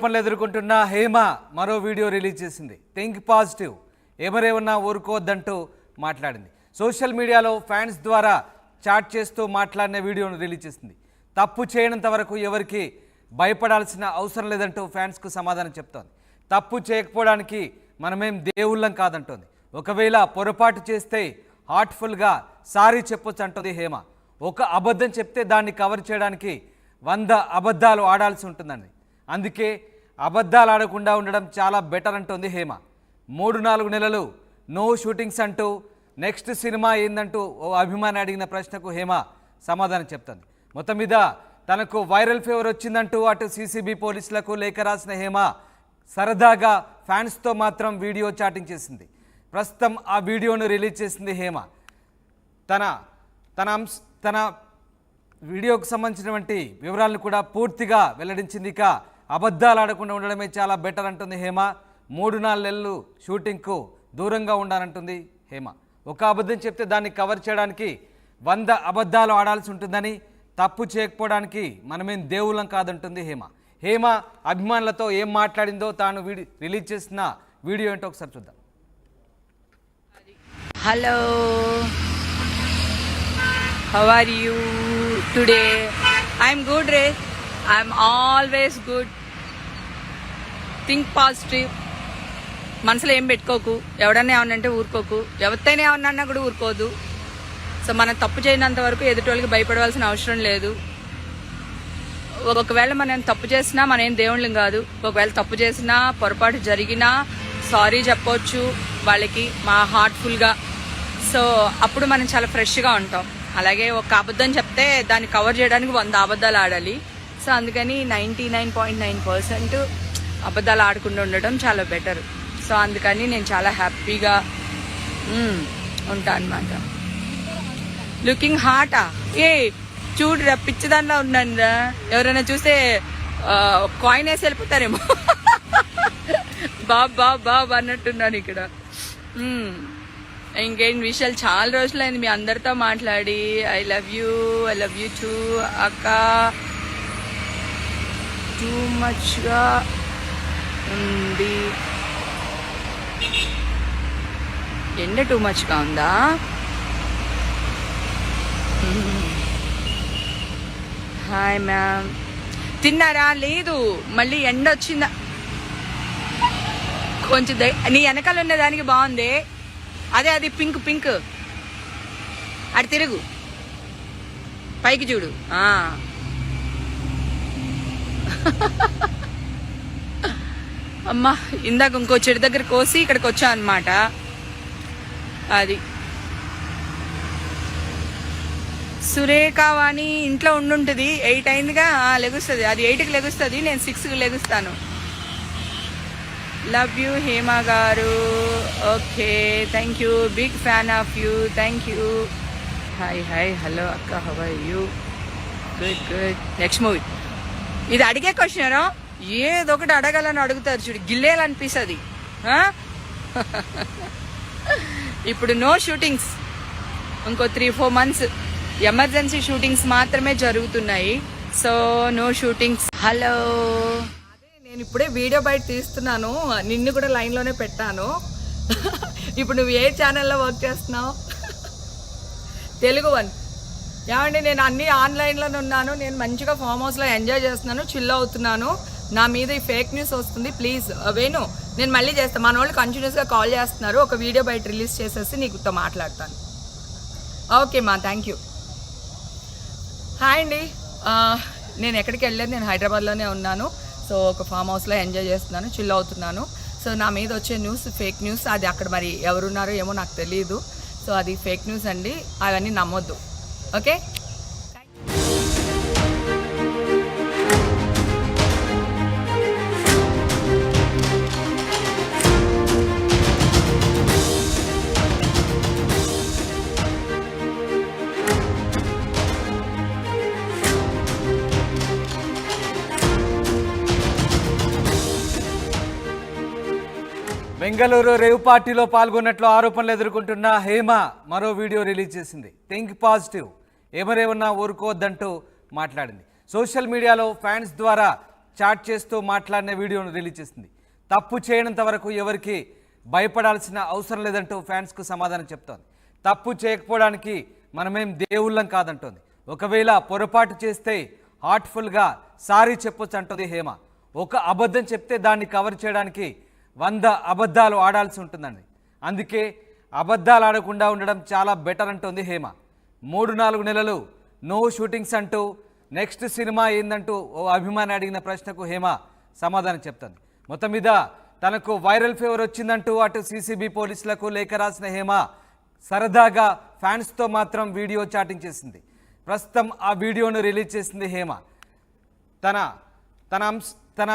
ఆరోపణలు ఎదుర్కొంటున్న హేమ మరో వీడియో రిలీజ్ చేసింది. థింక్ పాజిటివ్, ఎవరేమన్నా ఊరుకోవద్దంటూ మాట్లాడింది. సోషల్ మీడియాలో ఫ్యాన్స్ ద్వారా చాట్ చేస్తూ మాట్లాడిన వీడియోను రిలీజ్ చేసింది. తప్పు చేయనంత వరకు ఎవరికి భయపడాల్సిన అవసరం లేదంటూ ఫ్యాన్స్కు సమాధానం చెప్తోంది. తప్పు చేయకపోవడానికి మనమేం దేవుళ్ళం కాదంటోంది. ఒకవేళ పొరపాటు చేస్తే హార్ట్ఫుల్గా సారీ చెప్పొచ్చు అంటుంది హేమ. ఒక అబద్ధం చెప్తే దాన్ని కవర్ చేయడానికి 100 అబద్ధాలు ఆడాల్సి ఉంటుందండి. అందుకే అబద్ధాలు ఆడకుండా ఉండడం చాలా బెటర్ అంటుంది హేమ. 3-4 నెలలు నో షూటింగ్స్ అంటూ నెక్స్ట్ సినిమా ఏందంటూ ఓ అభిమాని అడిగిన ప్రశ్నకు హేమ సమాధానం చెప్తుంది. మొత్తం మీద తనకు వైరల్ ఫీవర్ వచ్చిందంటూ అటు సీసీబీ పోలీసులకు లేఖ రాసిన హేమ సరదాగా ఫ్యాన్స్తో మాత్రం వీడియో చాటింగ్ చేసింది. ప్రస్తుతం ఆ వీడియోను రిలీజ్ చేసింది హేమ. తన వీడియోకు సంబంధించినటువంటి వివరాలను కూడా పూర్తిగా వెల్లడించింది. ఇక అబద్ధాలు ఆడకుండా ఉండడమే చాలా బెటర్ అంటుంది హేమ. 3-4 నెలలు షూటింగ్కు దూరంగా ఉండాలంటుంది హేమ. ఒక అబద్ధం చెప్తే దాన్ని కవర్ చేయడానికి 100 అబద్ధాలు ఆడాల్సి ఉంటుందని, తప్పు చేయకపోవడానికి మనమేం దేవుళ్ళం కాదంటుంది హేమ. హేమ అభిమానులతో ఏం మాట్లాడిందో తాను రిలీజ్ చేసిన వీడియో ఏంటో ఒకసారి చూద్దాం. Hello, how are you today? I'm good, Ray. I'm always good. Think positive. మనసులో ఏం పెట్టుకోకు. ఎవడన్నా ఏమన్నంటే ఊరుకోకు. ఎవరితోనే ఏమన్నా కూడా ఊరుకోదు. సో మనం తప్పు చేయనంత వరకు ఎదుటి భయపడవలసిన అవసరం లేదు. ఒకవేళ మనం తప్పు చేసినా మనం ఏం దేవుళ్ళం కాదు. ఒకవేళ తప్పు చేసినా పొరపాటు జరిగినా సారీ చెప్పొచ్చు వాళ్ళకి మా హార్ట్ఫుల్గా. సో అప్పుడు మనం చాలా ఫ్రెష్గా ఉంటాం. అలాగే ఒక అబద్ధం చెప్తే దాన్ని కవర్ చేయడానికి 100 అబద్ధాలు ఆడాలి. సో అందుకని 99.9% అబద్ధాలు ఆడకుండా ఉండటం చాలా బెటర్. సో అందుకని నేను చాలా హ్యాపీగా ఉంటాను అన్నమాట. లుకింగ్ హాటా? ఏ చూడురా, పిచ్చి దానిలో ఉన్నాను రా. ఎవరైనా చూస్తే కాయిన్ వేసి వెళ్ళిపోతారేమో. బాబ్ అన్నట్టున్నాను ఇక్కడ. ఇంకేం విషయాలు, చాలా రోజులైంది మీ అందరితో మాట్లాడి. ఐ లవ్ యూ టూ అక్క. టూ మచ్గా ఉంది ఎండ, టూ మచ్గా ఉందా? హాయ్ మ్యామ్, తిన్నారా? లేదు, మళ్ళీ ఎండ వచ్చిందా? కొంచెం నీ వెనకాల ఉన్న దానికి బాగుంది. అది పింక్ అటు తిరుగు, పైకి చూడు. అమ్మా, ఇందాక ఇంకో చెడు దగ్గర కోసి ఇక్కడికి వచ్చా అన్నమాట. అది సురేఖ వాణి ఇంట్లో ఉండుంటుంది. 8 అయిందిగా, లెగుస్తుంది. అది 8కి లెగుస్తుంది, నేను 6కి లెగుస్తాను. లవ్ యూ హేమ గారు. Okay, thank you, big fan of you, thank you. Hi hello అక్క, how are you? Good. Next movie. ఇది అడిగే క్వశ్చన్, ఏదో ఒకటి అడగాలని అడుగుతారు చూడు, గిల్లేయాలనిపిస్తుంది. ఇప్పుడు నో షూటింగ్స్, ఇంకో 3-4 మంత్స్ ఎమర్జెన్సీ షూటింగ్స్ మాత్రమే జరుగుతున్నాయి. So no shootings. హలో, నేను ఇప్పుడే వీడియో బయట తీస్తున్నాను, నిన్ను కూడా లైన్లోనే పెట్టాను. ఇప్పుడు నువ్వు ఏ ఛానల్లో వర్క్ చేస్తున్నావు? తెలుగు వన్. ఏమండి, నేను అన్నీ ఆన్లైన్లోనే ఉన్నాను. నేను మంచిగా ఫామ్ హౌస్లో ఎంజాయ్ చేస్తున్నాను, చిల్ అవుతున్నాను. నా మీద ఈ ఫేక్ న్యూస్ వస్తుంది, ప్లీజ్ వేణు. నేను మళ్ళీ చేస్తాను. మన వాళ్ళు కంటిన్యూస్గా కాల్ చేస్తున్నారు. ఒక వీడియో బయట రిలీజ్ చేసేసి నీకుతో మాట్లాడతాను. ఓకే మా, థ్యాంక్ యూ. హాయ్ అండి, నేను ఎక్కడికి వెళ్ళలేదు, నేను హైదరాబాద్లోనే ఉన్నాను. సో ఒక ఫామ్ హౌస్లో ఎంజాయ్ చేస్తున్నాను, చిల్ అవుతున్నాను. సో నా మీద వచ్చే న్యూస్ ఫేక్ న్యూస్. అది అక్కడ మరి ఎవరున్నారో ఏమో నాకు తెలియదు. సో అది ఫేక్ న్యూస్ అండి, అవన్నీ నమ్మొద్దు. ఓకే. బెంగళూరు రేవ్ పార్టీలో పాల్గొన్నట్లు ఆరోపణలు ఎదుర్కొంటున్న హేమ మరో వీడియో రిలీజ్ చేసింది. థింక్ పాజిటివ్, ఎవరేమన్నా ఊరుకోవద్దంటూ మాట్లాడింది. సోషల్ మీడియాలో ఫ్యాన్స్ ద్వారా చాట్ చేస్తూ మాట్లాడిన వీడియోను రిలీజ్ చేసింది. తప్పు చేయనంత వరకు ఎవరికి భయపడాల్సిన అవసరం లేదంటూ ఫ్యాన్స్కు సమాధానం చెప్తోంది. తప్పు చేయకపోవడానికి మనమేం దేవుళ్ళం కాదంటోంది. ఒకవేళ పొరపాటు చేస్తే హార్ట్ఫుల్గా సారీ చెప్పొచ్చు అంటుంది హేమ. ఒక అబద్ధం చెప్తే దాన్ని కవర్ చేయడానికి 100 అబద్ధాలు ఆడాల్సి ఉంటుందండి. అందుకే అబద్ధాలు ఆడకుండా ఉండడం చాలా బెటర్ అంటుంది హేమ. 3-4 నెలలు నో షూటింగ్స్ అంటూ నెక్స్ట్ సినిమా ఏందంటూ ఓ అభిమాని అడిగిన ప్రశ్నకు హేమ సమాధానం చెప్తుంది. మొత్తం మీద తనకు వైరల్ ఫీవర్ వచ్చిందంటూ అటు సీసీబీ పోలీసులకు లేఖ రాసిన హేమ సరదాగా ఫ్యాన్స్తో మాత్రం వీడియో చాటింగ్ చేసింది. ప్రస్తుతం ఆ వీడియోను రిలీజ్ చేసింది హేమ. తన